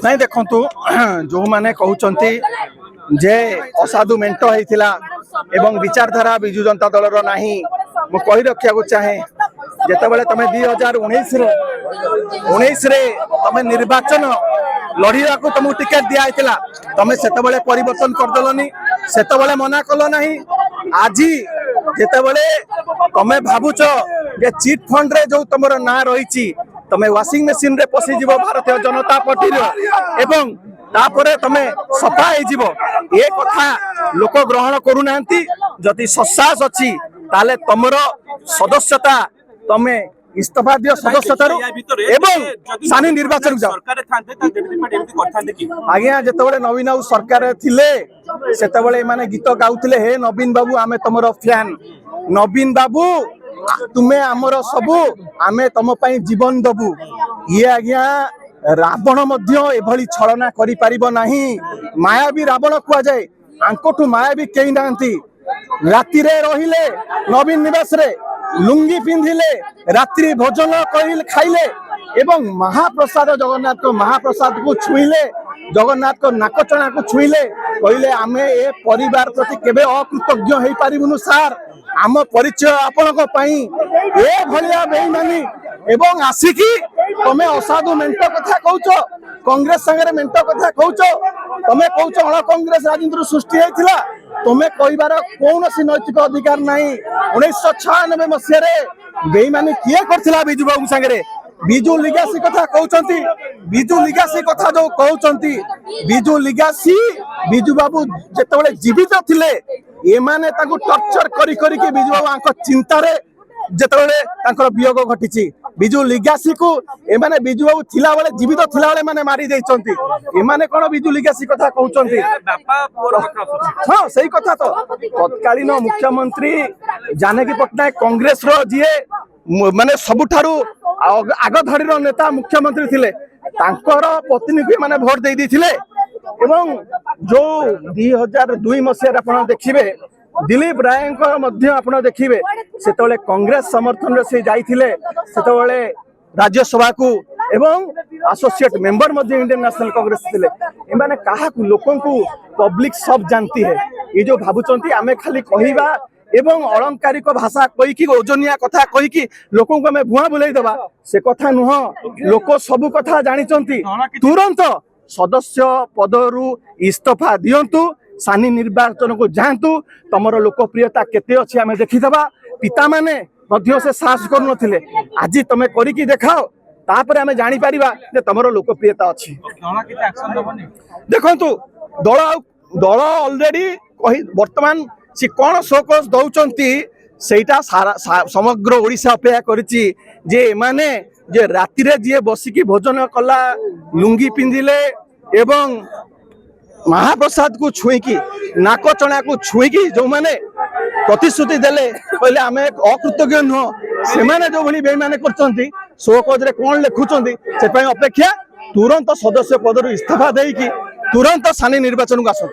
नहीं देखु जो मैंने कहते जे असाधु मेट होता एवं विचारधारा विजु जनता दल नहीं मु कही रखा चाहे जिते तुम 2019 तुम निर्वाचन लड़िया को तुमको टिकेट दिया तुम से परिवर्तन करदेलनी से मना कल ना आज जिते तुम भावुच जे चिट फंड रे जो तुम ना रही तुम वाशिंग मशीन रे पशिज भारतीय जनता पार्टी एवं तापरे तुम सफा ये कथा लोक ग्रहण करूना जदि ससास अच्छी ताले तुमर सदस्यता तुम इस्तीफा दियो सदस्यता एवं सानी निर्वाचन जाओ आज्ञा जिते नवीन बाबू सरकार थिले सेते माने गीत गाउथिले हे नवीन बाबू आमे तुमर फैन नवीन बाबू तुम्हें आमर सबू आमे तुम पई जीवन दबू ये आज्ञा रावण एभली छलना करि परिबो नाही मायावी रावण कुआ जाए आंकोठू मायावी केही नांती राति रे रहिले नवीन निवास रे लुंगी पिंधिले रात्रि भोजन खाइले एवं महाप्रसाद जगन्नाथ को महाप्रसाद को छुईले जगन्नाथ को नाकचना को छुईले कहले आमे ए परिवार प्रति केबे अकृतज्ञ हेई पारिबुनु सार आम परिचय आपण को पई ए भलिया बेईमानी एवं आसिकी तमे असाधु मेंट कथा कहउछो कांग्रेस संगे मेंट कथा कहउछो तमे कहउछो अण कांग्रेस राजनीति सृष्टि हेतिला तमे कहिबार कोनोसी नैतिक अधिकार नाही 1996 मसिया रे बेईमानी किए करथिला बिजू बाबू संगे बिजू लिगासी कथा कहउछंती बिजू लिगासी कथा जो कहउछंती बिजू लिगासी बिजू बाबू जेतेबेले जीवित थिले एमाने ताकू टर्चर करी करी के बिजू बाबू आंक चिंता रे जेतेबेले तांकर वियोग घटिची बिजू लिगासी को एमाने बिजू बाबू थिला बेले जीवित थिला बेले माने मारी देइचंती एमाने कोन बिजू लिगासी कथा कहउचंती हां सही कथा तो तत्कालीन मुख्यमंत्री जानकी पटनायक कांग्रेस रो जिए माने सबुठारू आग धड़ी रो नेता मुख्यमंत्री थिले तांकर पत्नी को माने वोट दे दिथिले एवं जो 2002 मसिया आपण देखिबे दिलीप राय आपण देखिए से कांग्रेस समर्थन से जाइथिले सेतबेले राज्यसभा को एवं associate member Indian national Congress थिले एमाने काहा को लोकन को पब्लिक सब जानती है ये जो भाबुचंती आमे खाली कहिबा एवं अलंकारिक भाषा कही कि ओजनिया कथा कही कि लोकन को आमे भुआ बुलाई देबा से कथा नुह लोक सब कथा जानिचंती तुरंत सदस्य पदरु इस्तीफा दियंतु सानी निर्वाचन को जातु तुमर लोकप्रियता केते अछि आमे देखिदबा पिता माने मध्य से साहस कर नथिले आज तुम करिकी देखाओ तापर आमे जानि परिबा जे तुमर लोकप्रियता अछि देखंतु दल ऑलरेडी कहि वर्तमान से कोन शोकस दउचंती सेटा समग्र ओडिशा अपेक्षा करिछि जे माने जे राति रे जे बसिकी भोजन कला लुंगी पिंदिले एवं महाप्रसाद को छुईकी नाकचना को छुईकी जो माने प्रतिश्रुति देले कहले आमे अकृतज्ञ नुह से माने जो भली बेईमाने करचंती शोकज रे कोन लेखुचंती से पई अपेक्षा तुरंत सदस्य पद रु इस्तीफा देकी तुरंत सानी निर्वाचन को आसो।